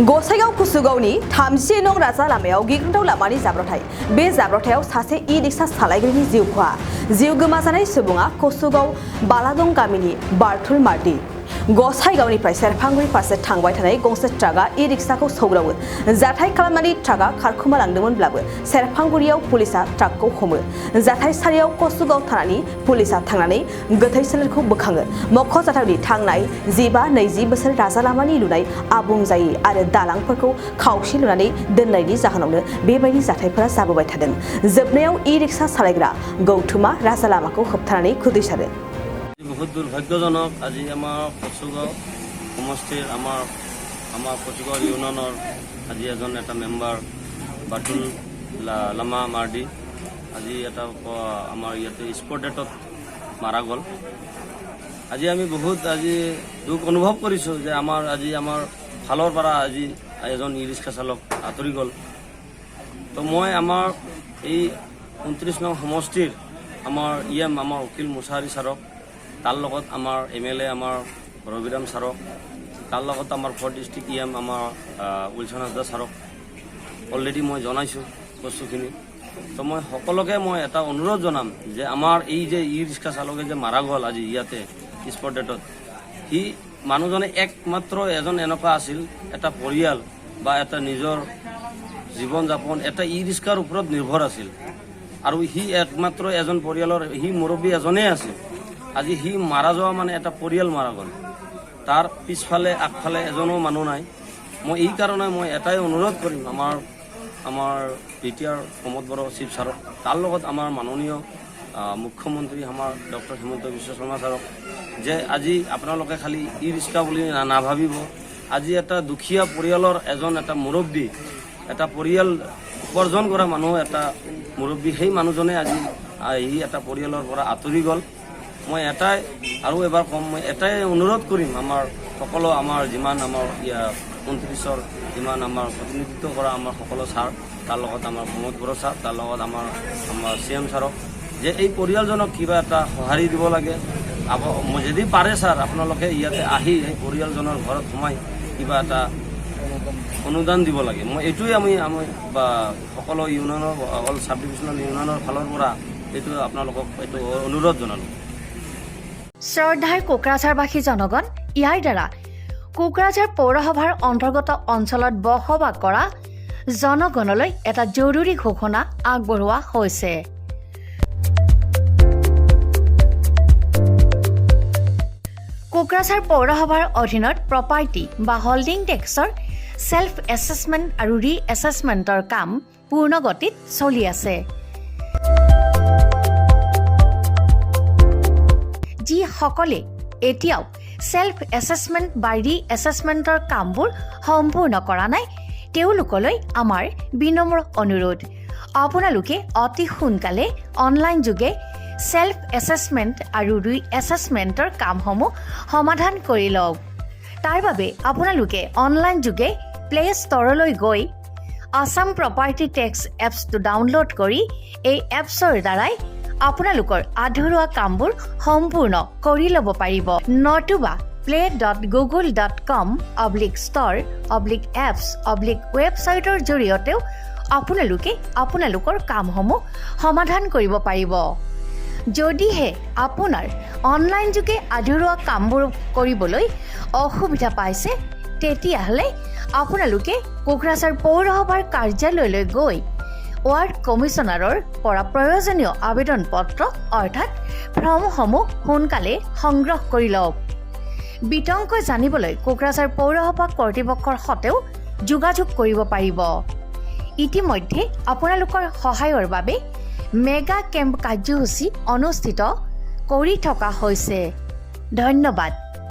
गसाइगाव कुसुगावनि 30 नं राजा लामायाव गिख्रंथाव लामानि जाब्रबथाय बे जाब्रबथायाव सासे इ-रिक्सा सालायगिरिनि जिउ खहा जिउ गोमाजानाय सुबुङा कुसुगाव बालादं गामिनि बारथुल मार्दि गसाइगावनिफ्राय सेरफांगुरि फारसे थांबाय थानाय गंसे ट्राकआ इ-रिक्साखौ सौग्रावो जाथाय खालामनानै ट्राकआ खारखोमा लांदोंमोनब्लाबो सेरफांगुरियाव पुलिसआ ट्राकखौ हमो जाथायसालियाव कुसुगाव थानानि पुलिसआ थांनानै गोथै सोलेरखौ बोखाङो मख'जाथावदि थांनाय 15-20 बोसोर राजा लामानि लुनाय आबुं जायै आरो दालांफोरखौ खावसे लुनानै दोननायनि जाहोनावनो बेबायदि जाथायफोरा जाबोबाय थादों जोबनायाव इ-रिक्सा सालायग्रा गौथुमा राजा लामाखौ होबथानानै खुदैसारो बहुत दुर्भाग्यजनक আজি আমাৰ কুসুগাঁও সমষ্টিৰ আমাৰ কুসুগাঁও ইউনিয়নৰ আজি এজন এটা মেম্বাৰ বাটুল লামা মাৰ্ডি আজি এটা আমাৰ ইয়াতে স্পট ডেটত মাৰা গ'ল আজি আমি বহুত আজি দুখ অনুভৱ কৰিছোঁ যে আজি আমাৰ ফালৰ পৰা আজি এজন ই-ৰিক্সা চালক আঁতৰি গ'ল তো মই আমাৰ এই 29 নং সমষ্টিৰ আমাৰ আমাৰ উকিল মুছাহাৰী ছাৰক তাৰ লগত আমাৰ MLA আমাৰ ৰবিৰাম ছাৰক তাৰ লগত আমাৰ 4th ডিষ্ট্ৰিক্ট আমাৰ উইলছন হাজদা ছাৰক অলৰেডি মই জনাইছোঁ বস্তুখিনি তো মই সকলোকে মই এটা অনুৰোধ জনাম যে আমাৰ এই যে ই-ৰিক্সা চালকে যে মাৰা গ'ল আজি ইয়াতে স্পট ডেটত সি মানুহজনে একমাত্ৰ এজন এনেকুৱা আছিল এটা পৰিয়াল বা এটা নিজৰ জীৱন যাপন এটা ই-ৰিক্সাৰ ওপৰত নিৰ্ভৰ আছিল আৰু সি একমাত্ৰ এজন পৰিয়ালৰ সি মুৰব্বী এজনেই আছিল আজি সি মাৰা যোৱা মানে এটা পৰিয়াল মাৰা গ'ল তাৰ পিছফালে আগফালে এজনো মানুহ নাই মই এই কাৰণে মই এটাই অনুৰোধ কৰিম আমাৰ BTR প্ৰমোদ বড়ো চিফ ছাৰক তাৰ লগত আমাৰ মাননীয় মুখ্যমন্ত্ৰী আমাৰ ডক্টৰ হিমন্ত বিশ্ব শৰ্মা ছাৰক যে আজি আপোনালোকে খালি ই-ৰিক্সা বুলি নাভাবিব আজি এটা দুখীয়া পৰিয়ালৰ এজন এটা মুৰব্বী এটা পৰিয়াল উপাৰ্জন কৰা মানুহ এটা মুৰব্বী সেই মানুহজনে আজি সি এটা পৰিয়ালৰ পৰা আঁতৰি গ'ল মই এটাই আৰু এবাৰ কম মই এটাই অনুৰোধ কৰিম আমাৰ সকলো আমাৰ যিমান আমাৰ 29ৰ যিমান আমাৰ প্ৰতিনিধিত্ব কৰা আমাৰ সকলো ছাৰ তাৰ লগত আমাৰ প্ৰমোদ বড়ো ছাৰ তাৰ লগত আমাৰ CM ছাৰক যে এই পৰিয়ালজনক কিবা এটা সঁহাৰি দিব লাগে যদি পাৰে ছাৰ আপোনালোকে ইয়াতে আহি এই পৰিয়ালজনৰ ঘৰত সোমাই কিবা এটা অনুদান দিব লাগে মই এইটোৱে আমি বা সকলো ইউনিয়নৰ অল সাব ডিভিজনেল ইউনিয়নৰ ফালৰ পৰা এইটো আপোনালোকক এইটো অনুৰোধ জনালোঁ শ্ৰদ্ধাৰ কোকৰাঝাৰবাসী জনগণ ইয়াৰ দ্বাৰা কোকৰাঝাৰ পৌৰসভাৰ অন্তৰ্গত অঞ্চলত বসবাস কৰা জনগণলৈ এটা জৰুৰী ঘোষণা আগবঢ়োৱা হৈছে কোকৰাঝাৰ পৌৰসভাৰ অধীনত প্ৰপাৰ্টি বা হোল্ডিং টেক্সৰ সেল্ফ এছেছমেণ্ট আৰু ৰি-এছেছমেণ্টৰ কাম পূৰ্ণ গতিত চলি আছে যিসকলে এতিয়াও সেল্ফ এছেছমেণ্ট বা ৰি-এছেছমেণ্টৰ কামবোৰ সম্পূৰ্ণ কৰা নাই তেওঁলোকলৈ আমাৰ বিনম্ৰ অনুৰোধ আপোনালোকে অতি সোনকালে অনলাইন যোগে সেল্ফ এছেছমেণ্ট আৰু ৰি-এছেছমেণ্টৰ কামসমূহ সমাধান কৰি লওক তাৰ বাবে আপোনালোকে অনলাইন যোগে প্লে ষ্টৰলৈ গৈ আসাম প্ৰপাৰ্টি টেক্স এপছটো ডাউনলোড কৰি এই এপছৰ দ্বাৰাই আপোনালোকৰ আধৰুৱা কামবোৰ সম্পূৰ্ণ কৰি ল'ব পাৰিব নতুবা play.google.com/store/apps/ৱেবছাইটৰ জৰিয়তেও আপোনালোকে আপোনালোকৰ কামসমূহ সমাধান কৰিব পাৰিব যদিহে আপোনাৰ অনলাইন যোগে আধৰুৱা কামবোৰ কৰিবলৈ অসুবিধা পাইছে তেতিয়াহ'লে আপোনালোকে কোকৰাঝাৰ পৌৰসভাৰ কাৰ্যালয়লৈ গৈ ৱাৰ্ড কমিছনাৰৰ পৰা প্ৰয়োজনীয় আবেদন পত্ৰ অৰ্থাৎ ফৰ্মসমূহ সোনকালে সংগ্ৰহ কৰি লওক বিতংকৈ জানিবলৈ কোকৰাঝাৰ পৌৰসভা কৰ্তৃপক্ষৰ সৈতেও যোগাযোগ কৰিব পাৰিব ইতিমধ্যে আপোনালোকৰ সহায়ৰ বাবে মেগা কেম্প কাৰ্যসূচী অনুষ্ঠিত কৰি থকা হৈছে ধন্যবাদ